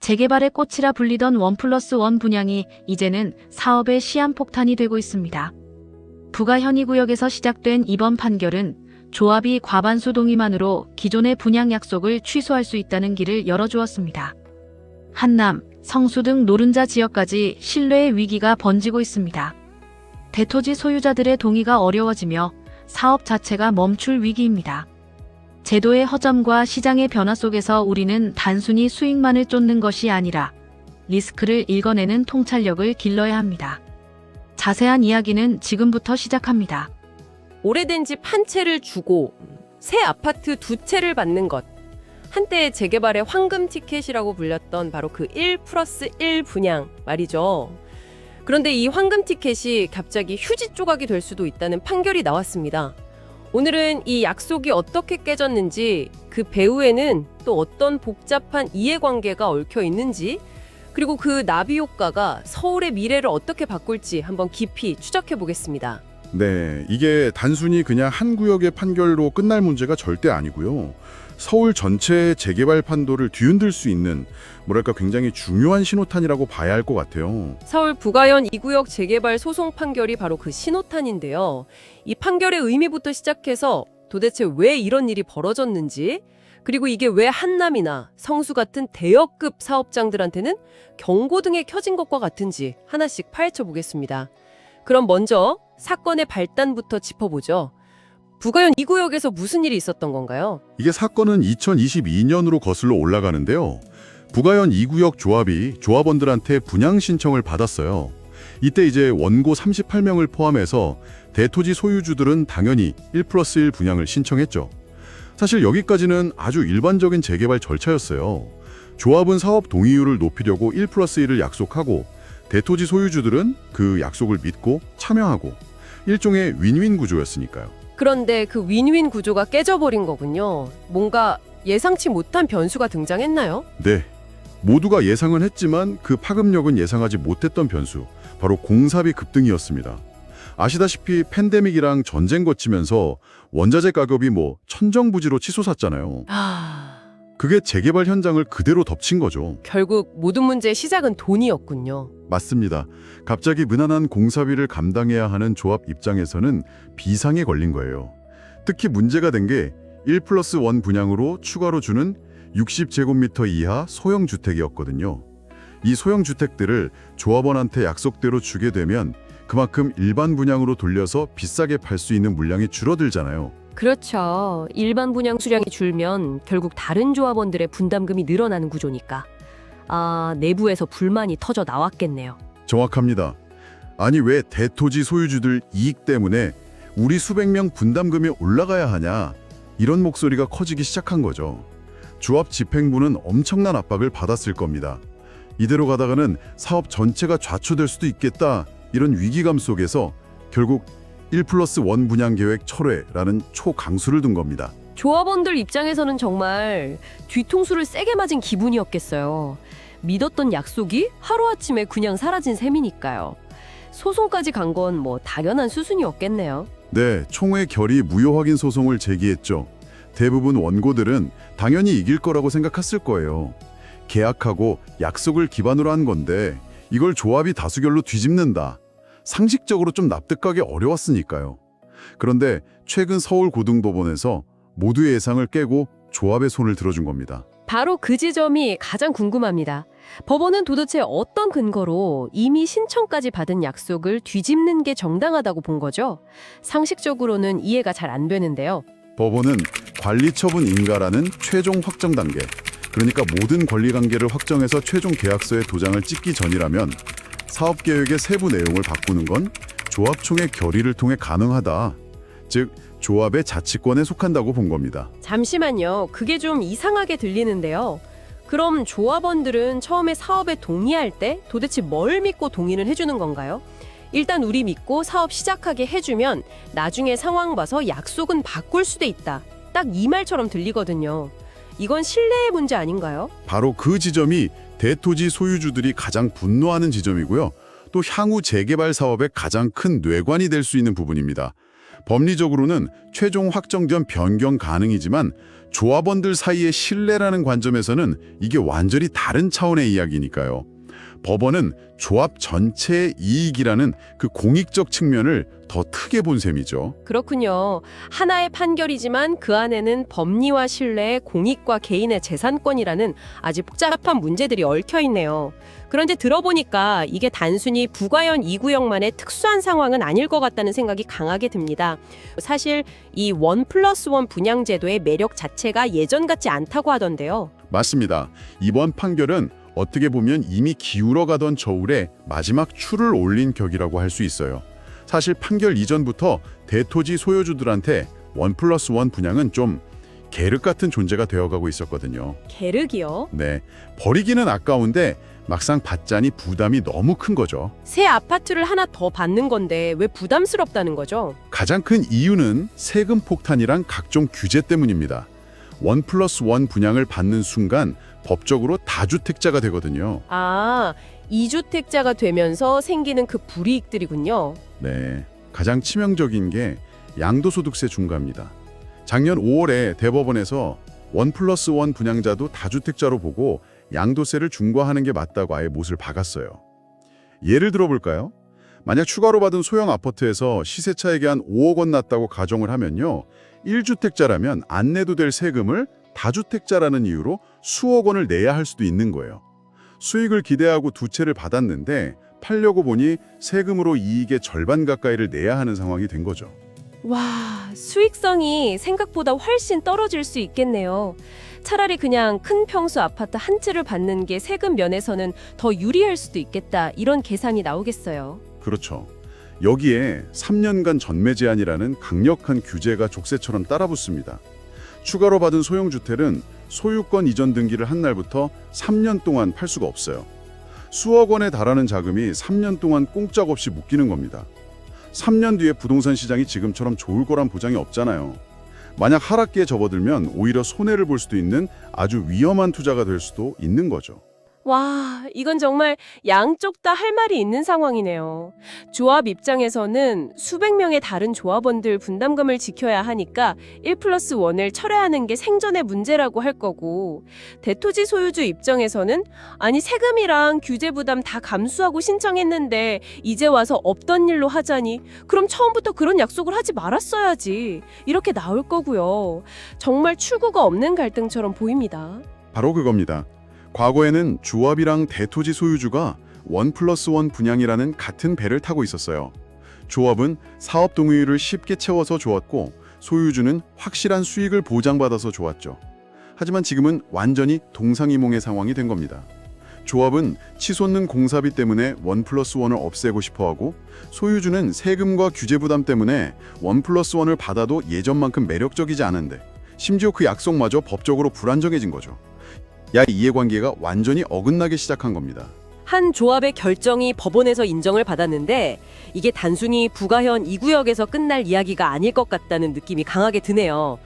재개발의 꽃이라 불리던 1+1 분양이 이제는 사업의 시한폭탄이 되고 있습니다. 부가 현위구역에서 시작된 이번 판결은 조합이 과반수 동의만으로 기존의 분양 약속을 취소할 수 있다는 길을 열어주었습니다. 한남, 성수 등 노른자 지역까지 신뢰의 위기가 번지고 있습니다. 대토지 소유자들의 동의가 어려워지며 사업 자체가 멈출 위기입니다. 제도의 허점과 시장의 변화 속에서 우리는 단순히 수익만을 쫓는 것이 아니라 리스크를 읽어내는 통찰력을 길러야 합니다. 자세한 이야기는 지금부터 시작합니다. 오래된 집 한 채를 주고 새 아파트 두 채를 받는 것. 한때 재개발의 황금 티켓이라고 불렸던 바로 그 1+1 분양 말이죠. 그런데 이 황금 티켓이 갑자기 휴지 조각이 될 수도 있다는 판결이 나왔습니다. 오늘은 이 약속이 어떻게 깨졌는지, 그 배후에는 또 어떤 복잡한 이해관계가 얽혀 있는지, 그리고 그 나비 효과가 서울의 미래를 어떻게 바꿀지 한번 깊이 추적해 보겠습니다. 네, 이게 단순히 그냥 한 구역의 판결로 끝날 문제가 절대 아니고요. 서울 전체의 재개발 판도를 뒤흔들 수 있는 뭐랄까 굉장히 중요한 신호탄이라고 봐야 할 것 같아요. 서울 부가현 2구역 재개발 소송 판결이 바로 그 신호탄인데요. 이 판결의 의미부터 시작해서 도대체 왜 이런 일이 벌어졌는지, 그리고 이게 왜 한남이나 성수 같은 대여급 사업장들한테는 경고등에 켜진 것과 같은지 하나씩 파헤쳐 보겠습니다. 그럼 먼저 사건의 발단부터 짚어보죠. 부가현 2구역에서 무슨 일이 있었던 건가요? 이게 사건은 2022년으로 거슬러 올라가는데요. 부가현 2구역 조합이 조합원들한테 분양 신청을 받았어요. 이때 이제 원고 38명을 포함해서 대토지 소유주들은 당연히 1+1 분양을 신청했죠. 사실 여기까지는 아주 일반적인 재개발 절차였어요. 조합은 사업 동의율을 높이려고 1+1을 약속하고 대토지 소유주들은 그 약속을 믿고 참여하고 일종의 윈윈 구조였으니까요. 그런데 그 윈윈 구조가 깨져버린 거군요. 뭔가 예상치 못한 변수가 등장했나요? 네, 모두가 예상은 했지만 그 파급력은 예상하지 못했던 변수, 바로 공사비 급등이었습니다. 아시다시피 팬데믹이랑 전쟁 거치면서 원자재 가격이 천정부지로 치솟았잖아요. 그게 재개발 현장을 그대로 덮친 거죠. 결국 모든 문제의 시작은 돈이었군요. 맞습니다. 갑자기 무난한 공사비를 감당해야 하는 조합 입장에서는 비상에 걸린 거예요. 특히 문제가 된 게 1+1 분양으로 추가로 주는 60제곱미터 이하 소형 주택이었거든요. 이 소형 주택들을 조합원한테 약속대로 주게 되면 그만큼 일반 분양으로 돌려서 비싸게 팔 수 있는 물량이 줄어들잖아요. 그렇죠. 일반 분양 수량이 줄면 결국 다른 조합원들의 분담금이 늘어나는 구조니까. 내부에서 불만이 터져 나왔겠네요. 정확합니다. 아니 왜 대토지 소유주들 이익 때문에 우리 수백 명 분담금이 올라가야 하냐, 이런 목소리가 커지기 시작한 거죠. 조합 집행부는 엄청난 압박을 받았을 겁니다. 이대로 가다가는 사업 전체가 좌초될 수도 있겠다, 이런 위기감 속에서 결국 1+1 분양 계획 철회라는 초강수를 둔 겁니다. 조합원들 입장에서는 정말 뒤통수를 세게 맞은 기분이었겠어요. 믿었던 약속이 하루아침에 그냥 사라진 셈이니까요. 소송까지 간 건 당연한 수순이었겠네요. 네, 총회 결의 무효 확인 소송을 제기했죠. 대부분 원고들은 당연히 이길 거라고 생각했을 거예요. 계약하고 약속을 기반으로 한 건데 이걸 조합이 다수결로 뒤집는다. 상식적으로 좀 납득하기 어려웠으니까요. 그런데 최근 서울고등법원에서 모두의 예상을 깨고 조합의 손을 들어준 겁니다. 바로 그 지점이 가장 궁금합니다. 법원은 도대체 어떤 근거로 이미 신청까지 받은 약속을 뒤집는 게 정당하다고 본 거죠? 상식적으로는 이해가 잘 안 되는데요. 법원은 관리처분 인가라는 최종 확정 단계, 그러니까 모든 권리관계를 확정해서 최종 계약서에 도장을 찍기 전이라면 사업계획의 세부 내용을 바꾸는 건 조합총회 결의를 통해 가능하다. 즉, 조합의 자치권에 속한다고 본 겁니다. 잠시만요. 그게 좀 이상하게 들리는데요. 그럼 조합원들은 처음에 사업에 동의할 때 도대체 뭘 믿고 동의를 해주는 건가요? 일단 우리 믿고 사업 시작하게 해주면 나중에 상황 봐서 약속은 바꿀 수도 있다. 딱 이 말처럼 들리거든요. 이건 신뢰의 문제 아닌가요? 바로 그 지점이 대토지 소유주들이 가장 분노하는 지점이고요. 또 향후 재개발 사업의 가장 큰 뇌관이 될 수 있는 부분입니다. 법리적으로는 최종 확정된 변경 가능이지만 조합원들 사이의 신뢰라는 관점에서는 이게 완전히 다른 차원의 이야기니까요. 법원은 조합 전체의 이익이라는 그 공익적 측면을 더 크게 본 셈이죠. 그렇군요. 하나의 판결이지만 그 안에는 법리와 신뢰, 공익과 개인의 재산권이라는 아주 복잡한 문제들이 얽혀 있네요. 그런데 들어보니까 이게 단순히 부가현 2구역만의 특수한 상황은 아닐 것 같다는 생각이 강하게 듭니다. 사실 이 1+1 분양제도의 매력 자체가 예전 같지 않다고 하던데요. 맞습니다. 이번 판결은 어떻게 보면 이미 기울어가던 저울에 마지막 추를 올린 격이라고 할 수 있어요. 사실 판결 이전부터 대토지 소유주들한테 1+1 분양은 좀 계륵 같은 존재가 되어가고 있었거든요. 계륵이요? 네, 버리기는 아까운데 막상 받자니 부담이 너무 큰 거죠. 새 아파트를 하나 더 받는 건데 왜 부담스럽다는 거죠? 가장 큰 이유는 세금 폭탄이랑 각종 규제 때문입니다. 1+1 분양을 받는 순간 법적으로 다주택자가 되거든요. 아, 2주택자가 되면서 생기는 그 불이익들이군요. 네, 가장 치명적인 게 양도소득세 중과입니다. 작년 5월에 대법원에서 1+1 분양자도 다주택자로 보고 양도세를 중과하는 게 맞다고 아예 못을 박았어요. 예를 들어볼까요? 만약 추가로 받은 소형 아파트에서 시세 차익이 한 5억 원 났다고 가정을 하면요. 1주택자라면 안 내도 될 세금을 다주택자라는 이유로 수억 원을 내야 할 수도 있는 거예요. 수익을 기대하고 두 채를 받았는데 팔려고 보니 세금으로 이익의 절반 가까이를 내야 하는 상황이 된 거죠. 와, 수익성이 생각보다 훨씬 떨어질 수 있겠네요. 차라리 그냥 큰 평수 아파트 한 채를 받는 게 세금 면에서는 더 유리할 수도 있겠다. 이런 계산이 나오겠어요. 그렇죠. 여기에 3년간 전매 제한이라는 강력한 규제가 족쇄처럼 따라붙습니다. 추가로 받은 소형주택은 소유권 이전 등기를 한 날부터 3년 동안 팔 수가 없어요. 수억 원에 달하는 자금이 3년 동안 꼼짝없이 묶이는 겁니다. 3년 뒤에 부동산 시장이 지금처럼 좋을 거란 보장이 없잖아요. 만약 하락기에 접어들면 오히려 손해를 볼 수도 있는 아주 위험한 투자가 될 수도 있는 거죠. 와, 이건 정말 양쪽 다 할 말이 있는 상황이네요. 조합 입장에서는 수백 명의 다른 조합원들 분담금을 지켜야 하니까 1+1을 철회하는 게 생존의 문제라고 할 거고, 대토지 소유주 입장에서는 아니 세금이랑 규제 부담 다 감수하고 신청했는데 이제 와서 없던 일로 하자니 그럼 처음부터 그런 약속을 하지 말았어야지. 이렇게 나올 거고요. 정말 출구가 없는 갈등처럼 보입니다. 바로 그겁니다. 과거에는 조합이랑 대토지 소유주가 1+1 분양이라는 같은 배를 타고 있었어요. 조합은 사업 동의율을 쉽게 채워서 좋았고 소유주는 확실한 수익을 보장받아서 좋았죠. 하지만 지금은 완전히 동상이몽의 상황이 된 겁니다. 조합은 치솟는 공사비 때문에 1+1을 없애고 싶어하고 소유주는 세금과 규제 부담 때문에 1+1을 받아도 예전만큼 매력적이지 않은데 심지어 그 약속마저 법적으로 불안정해진 거죠. 이해관계가 완전히 어긋나기 시작한 겁니다. 한 조합의 결정이 법원에서 인정을 받았는데 이게 단순히 부가현 2구역에서 끝날 이야기가 아닐 것 같다는 느낌이 강하게 드네요.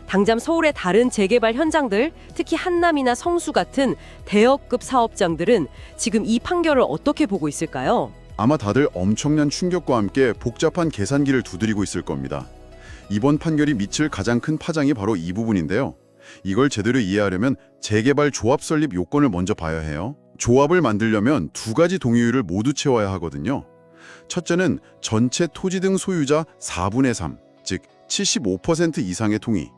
당장 서울의 다른 재개발 현장들, 특히 한남이나 성수 같은 대여급 사업장들은 지금 이 판결을 어떻게 보고 있을까요? 아마 다들 엄청난 충격과 함께 복잡한 계산기를 두드리고 있을 겁니다. 이번 판결이 미칠 가장 큰 파장이 바로 이 부분인데요. 이걸 제대로 이해하려면 재개발 조합 설립 요건을 먼저 봐야 해요. 조합을 만들려면 두 가지 동의율을 모두 채워야 하거든요. 첫째는 전체 토지 등 소유자 4분의 3, 즉 75% 이상의 동의.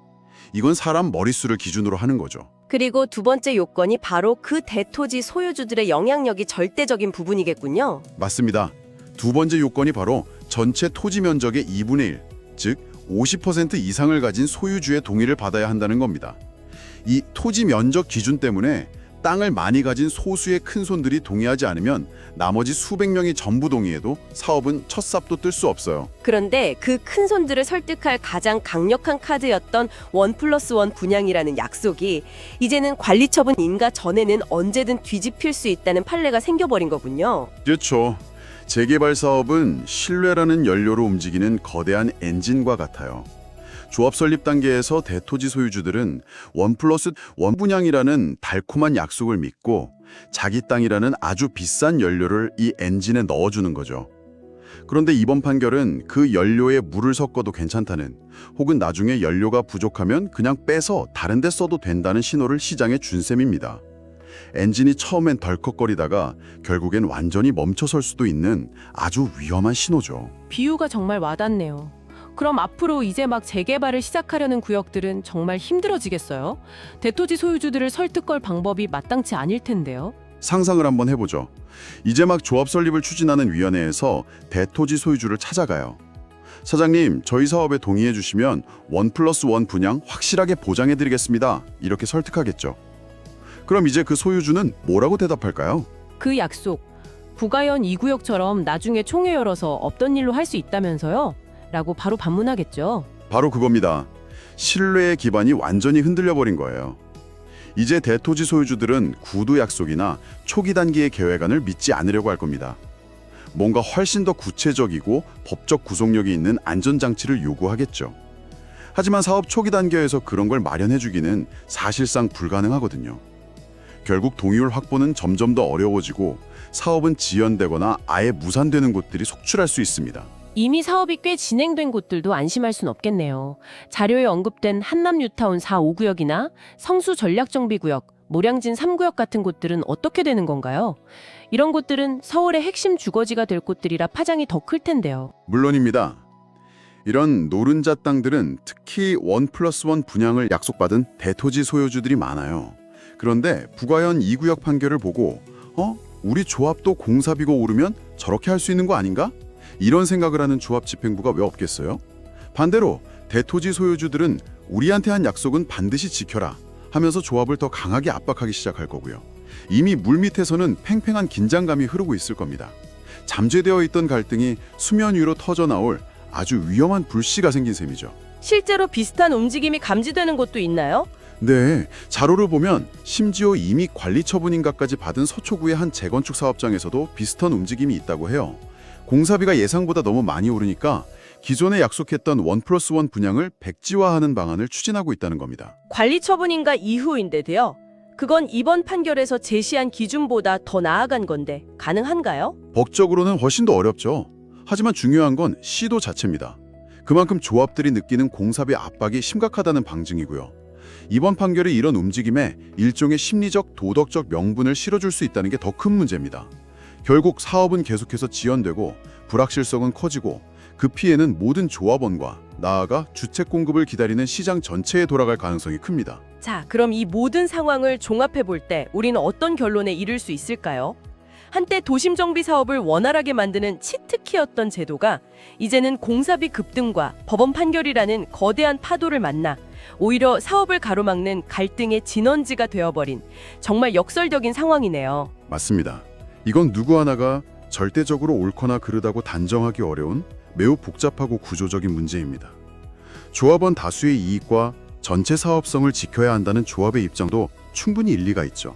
이건 사람 머릿수를 기준으로 하는 거죠. 그리고 두 번째 요건이 바로 그 대토지 소유주들의 영향력이 절대적인 부분이겠군요. 맞습니다. 두 번째 요건이 바로 전체 토지 면적의 2분의 1, 즉 50% 이상을 가진 소유주의 동의를 받아야 한다는 겁니다. 이 토지 면적 기준 때문에 땅을 많이 가진 소수의 큰손들이 동의하지 않으면 나머지 수백 명이 전부 동의해도 사업은 첫 삽도 뜰 수 없어요. 그런데 그 큰손들을 설득할 가장 강력한 카드였던 1+1 분양이라는 약속이 이제는 관리처분 인가 전에는 언제든 뒤집힐 수 있다는 판례가 생겨버린 거군요. 그렇죠. 재개발 사업은 신뢰라는 연료로 움직이는 거대한 엔진과 같아요. 조합 설립 단계에서 대토지 소유주들은 1+1 분양이라는 달콤한 약속을 믿고 자기 땅이라는 아주 비싼 연료를 이 엔진에 넣어주는 거죠. 그런데 이번 판결은 그 연료에 물을 섞어도 괜찮다는, 혹은 나중에 연료가 부족하면 그냥 빼서 다른 데 써도 된다는 신호를 시장에 준 셈입니다. 엔진이 처음엔 덜컥거리다가 결국엔 완전히 멈춰설 수도 있는 아주 위험한 신호죠. 비유가 정말 와닿네요. 그럼 앞으로 이제 막 재개발을 시작하려는 구역들은 정말 힘들어지겠어요? 대토지 소유주들을 설득할 방법이 마땅치 않을 텐데요. 상상을 한번 해보죠. 이제 막 조합 설립을 추진하는 위원회에서 대토지 소유주를 찾아가요. 사장님, 저희 사업에 동의해 주시면 1+1 분양 확실하게 보장해드리겠습니다. 이렇게 설득하겠죠. 그럼 이제 그 소유주는 뭐라고 대답할까요? 그 약속, 부가현 2구역처럼 나중에 총회 열어서 없던 일로 할 수 있다면서요? 라고 바로 반문하겠죠. 바로 그겁니다. 신뢰의 기반이 완전히 흔들려버린 거예요. 이제 대토지 소유주들은 구두 약속이나 초기 단계의 계획안을 믿지 않으려고 할 겁니다. 뭔가 훨씬 더 구체적이고 법적 구속력이 있는 안전장치를 요구하겠죠. 하지만 사업 초기 단계에서 그런 걸 마련해주기는 사실상 불가능하거든요. 결국 동의율 확보는 점점 더 어려워지고 사업은 지연되거나 아예 무산되는 곳들이 속출할 수 있습니다. 이미 사업이 꽤 진행된 곳들도 안심할 순 없겠네요. 자료에 언급된 한남 뉴타운 4, 5구역이나 성수 전략정비구역, 모량진 3구역 같은 곳들은 어떻게 되는 건가요? 이런 곳들은 서울의 핵심 주거지가 될 곳들이라 파장이 더 클 텐데요. 물론입니다. 이런 노른자 땅들은 특히 1+1 분양을 약속받은 대토지 소유주들이 많아요. 그런데 부가현 2구역 판결을 보고 우리 조합도 공사비가 오르면 저렇게 할 수 있는 거 아닌가? 이런 생각을 하는 조합 집행부가 왜 없겠어요? 반대로 대토지 소유주들은 우리한테 한 약속은 반드시 지켜라 하면서 조합을 더 강하게 압박하기 시작할 거고요. 이미 물밑에서는 팽팽한 긴장감이 흐르고 있을 겁니다. 잠재되어 있던 갈등이 수면 위로 터져나올 아주 위험한 불씨가 생긴 셈이죠. 실제로 비슷한 움직임이 감지되는 곳도 있나요? 네, 자료를 보면 심지어 이미 관리 처분인가까지 받은 서초구의 한 재건축 사업장에서도 비슷한 움직임이 있다고 해요. 공사비가 예상보다 너무 많이 오르니까 기존에 약속했던 1+1 분양을 백지화하는 방안을 추진하고 있다는 겁니다. 관리 처분인가 이후인데도요. 그건 이번 판결에서 제시한 기준보다 더 나아간 건데 가능한가요? 법적으로는 훨씬 더 어렵죠. 하지만 중요한 건 시도 자체입니다. 그만큼 조합들이 느끼는 공사비 압박이 심각하다는 방증이고요. 이번 판결이 이런 움직임에 일종의 심리적, 도덕적 명분을 실어줄 수 있다는 게 더 큰 문제입니다. 결국 사업은 계속해서 지연되고 불확실성은 커지고 그 피해는 모든 조합원과 나아가 주택 공급을 기다리는 시장 전체에 돌아갈 가능성이 큽니다. 자, 그럼 이 모든 상황을 종합해 볼 때 우리는 어떤 결론에 이를 수 있을까요? 한때 도심 정비 사업을 원활하게 만드는 치트키였던 제도가 이제는 공사비 급등과 법원 판결이라는 거대한 파도를 만나 오히려 사업을 가로막는 갈등의 진원지가 되어버린 정말 역설적인 상황이네요. 맞습니다. 이건 누구 하나가 절대적으로 옳거나 그르다고 단정하기 어려운 매우 복잡하고 구조적인 문제입니다. 조합원 다수의 이익과 전체 사업성을 지켜야 한다는 조합의 입장도 충분히 일리가 있죠.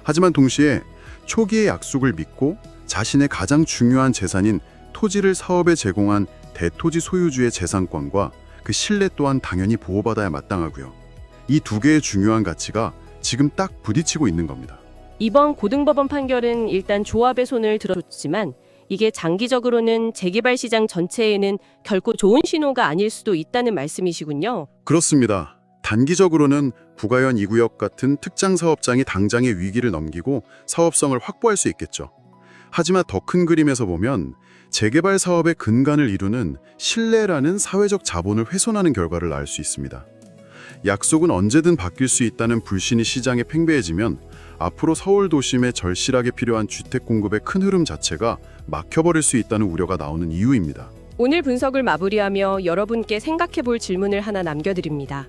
하지만 동시에 초기의 약속을 믿고 자신의 가장 중요한 재산인 토지를 사업에 제공한 대토지 소유주의 재산권과 그 신뢰 또한 당연히 보호받아야 마땅하고요. 이 두 개의 중요한 가치가 지금 딱 부딪히고 있는 겁니다. 이번 고등법원 판결은 일단 조합의 손을 들어줬지만 이게 장기적으로는 재개발 시장 전체에는 결코 좋은 신호가 아닐 수도 있다는 말씀이시군요. 그렇습니다. 단기적으로는 부가현 2구역 같은 특장 사업장이 당장의 위기를 넘기고 사업성을 확보할 수 있겠죠. 하지만 더 큰 그림에서 보면 재개발 사업의 근간을 이루는 신뢰라는 사회적 자본을 훼손하는 결과를 알 수 있습니다. 약속은 언제든 바뀔 수 있다는 불신이 시장에 팽배해지면 앞으로 서울 도심에 절실하게 필요한 주택 공급의 큰 흐름 자체가 막혀버릴 수 있다는 우려가 나오는 이유입니다. 오늘 분석을 마무리하며 여러분께 생각해볼 질문을 하나 남겨드립니다.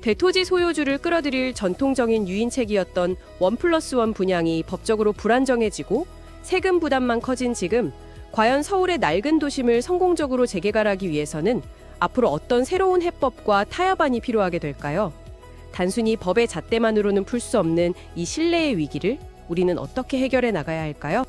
대토지 소유주를 끌어들일 전통적인 유인책이었던 1+1 분양이 법적으로 불안정해지고 세금 부담만 커진 지금 과연 서울의 낡은 도심을 성공적으로 재개발하기 위해서는 앞으로 어떤 새로운 해법과 타협안이 필요하게 될까요? 단순히 법의 잣대만으로는 풀 수 없는 이 신뢰의 위기를 우리는 어떻게 해결해 나가야 할까요?